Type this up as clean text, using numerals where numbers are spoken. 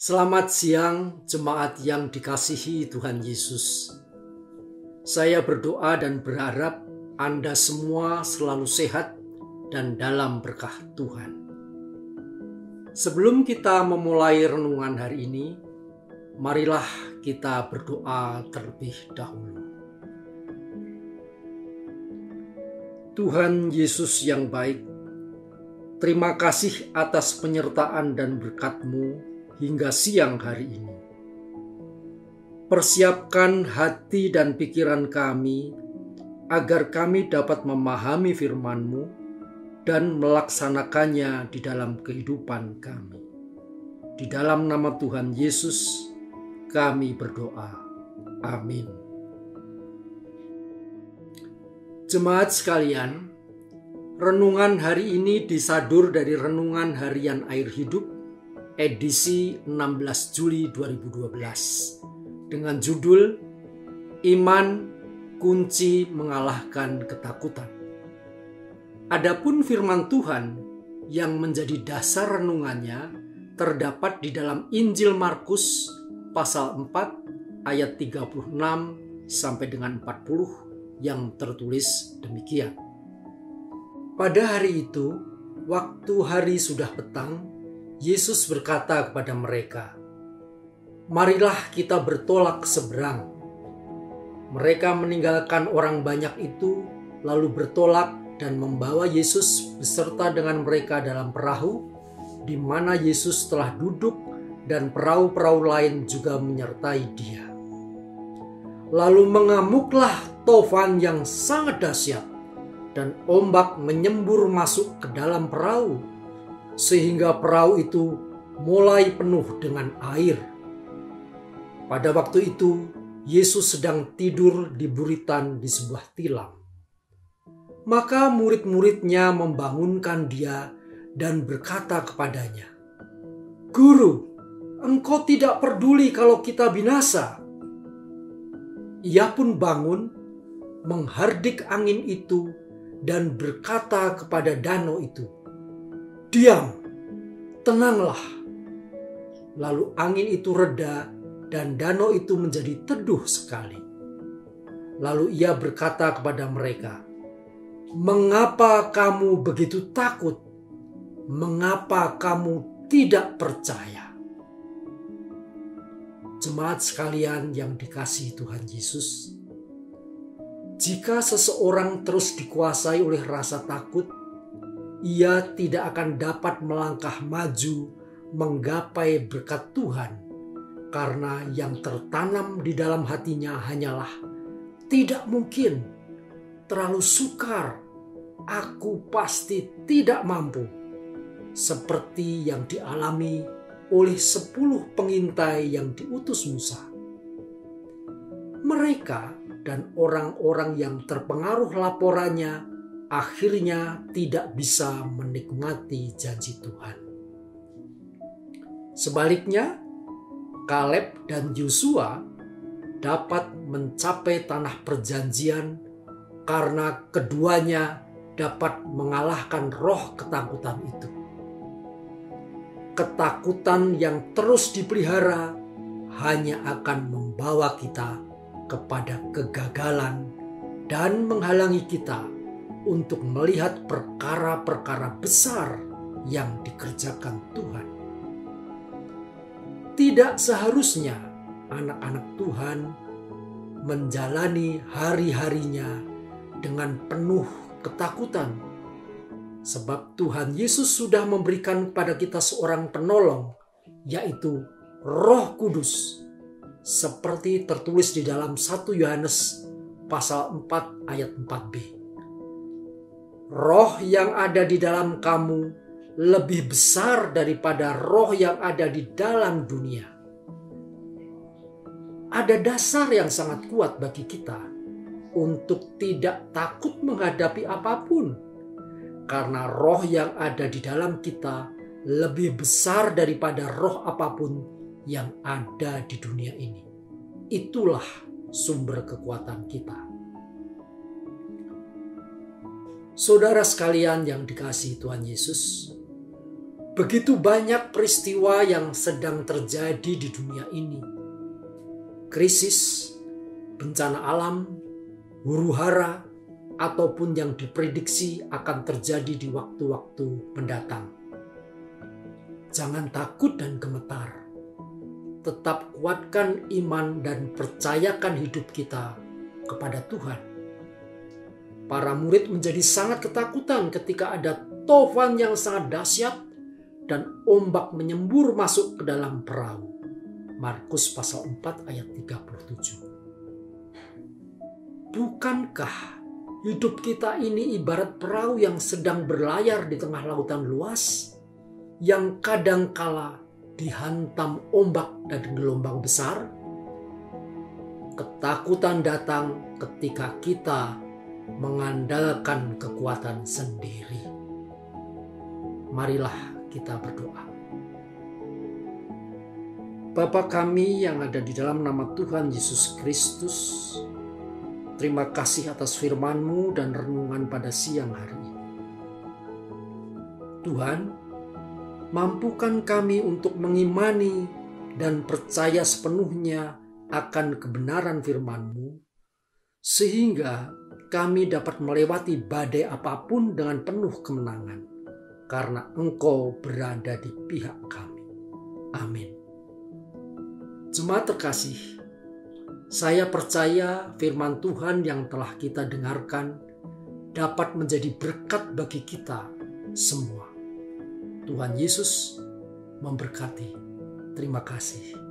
Selamat siang, jemaat yang dikasihi Tuhan Yesus. Saya berdoa dan berharap Anda semua selalu sehat dan dalam berkah Tuhan. Sebelum kita memulai renungan hari ini, marilah kita berdoa terlebih dahulu. Tuhan Yesus yang baik, terima kasih atas penyertaan dan berkat-Mu hingga siang hari ini. Persiapkan hati dan pikiran kami agar kami dapat memahami firman-Mu dan melaksanakannya di dalam kehidupan kami. Di dalam nama Tuhan Yesus kami berdoa. Amin. Jemaat sekalian, renungan hari ini disadur dari Renungan Harian Air Hidup edisi 16 Juli 2012 dengan judul Iman Kunci Mengalahkan Ketakutan. Adapun firman Tuhan yang menjadi dasar renungannya terdapat di dalam Injil Markus pasal 4 ayat 36 sampai dengan 40 yang tertulis demikian. Pada hari itu, waktu hari sudah petang, Yesus berkata kepada mereka, "Marilah kita bertolak seberang." Mereka meninggalkan orang banyak itu, lalu bertolak dan membawa Yesus beserta dengan mereka dalam perahu, di mana Yesus telah duduk dan perahu-perahu lain juga menyertai Dia. Lalu mengamuklah tofan yang sangat dahsyat, dan ombak menyembur masuk ke dalam perahu, sehingga perahu itu mulai penuh dengan air. Pada waktu itu, Yesus sedang tidur di buritan di sebuah tilam. Maka murid-muridnya membangunkan Dia dan berkata kepadanya, "Guru, Engkau tidak peduli kalau kita binasa." Ia pun bangun, menghardik angin itu dan berkata kepada danau itu, "Diam, tenanglah." Lalu angin itu reda dan danau itu menjadi teduh sekali. Lalu ia berkata kepada mereka, "Mengapa kamu begitu takut? Mengapa kamu tidak percaya?" Jemaat sekalian yang dikasihi Tuhan Yesus, jika seseorang terus dikuasai oleh rasa takut, ia tidak akan dapat melangkah maju menggapai berkat Tuhan, karena yang tertanam di dalam hatinya hanyalah tidak mungkin, terlalu sukar, aku pasti tidak mampu, seperti yang dialami oleh 10 pengintai yang diutus Musa. Mereka dan orang-orang yang terpengaruh laporannya akhirnya tidak bisa menikmati janji Tuhan. Sebaliknya, Kaleb dan Yosua dapat mencapai tanah perjanjian karena keduanya dapat mengalahkan roh ketakutan itu. Ketakutan yang terus dipelihara hanya akan membawa kita kepada kegagalan dan menghalangi kita untuk melihat perkara-perkara besar yang dikerjakan Tuhan. Tidak seharusnya anak-anak Tuhan menjalani hari-harinya dengan penuh ketakutan, sebab Tuhan Yesus sudah memberikan kepada kita seorang penolong, yaitu Roh Kudus, seperti tertulis di dalam 1 Yohanes pasal 4 ayat 4b. Roh yang ada di dalam kamu lebih besar daripada roh yang ada di dalam dunia. Ada dasar yang sangat kuat bagi kita untuk tidak takut menghadapi apapun, karena roh yang ada di dalam kita lebih besar daripada roh apapun yang ada di dunia ini. Itulah sumber kekuatan kita. Saudara sekalian yang dikasihi Tuhan Yesus, Begitu banyak peristiwa yang sedang terjadi di dunia ini. Krisis, bencana alam, huru-hara, ataupun yang diprediksi akan terjadi di waktu-waktu mendatang. Jangan takut dan gemetar. Tetap kuatkan iman dan percayakan hidup kita kepada Tuhan. Para murid menjadi sangat ketakutan ketika ada tofan yang sangat dahsyat dan ombak menyembur masuk ke dalam perahu. Markus pasal 4 ayat 37. Bukankah hidup kita ini ibarat perahu yang sedang berlayar di tengah lautan luas, yang kadangkala dihantam ombak dan gelombang besar? Ketakutan datang ketika kita mengandalkan kekuatan sendiri. Marilah kita berdoa. Bapa kami yang ada di dalam nama Tuhan Yesus Kristus, terima kasih atas firman-Mu dan renungan pada siang hari ini. Tuhan, mampukan kami untuk mengimani dan percaya sepenuhnya akan kebenaran firman-Mu, sehingga kami dapat melewati badai apapun dengan penuh kemenangan, karena Engkau berada di pihak kami. Amin. Jemaat terkasih, saya percaya firman Tuhan yang telah kita dengarkan dapat menjadi berkat bagi kita semua. Tuhan Yesus memberkati. Terima kasih.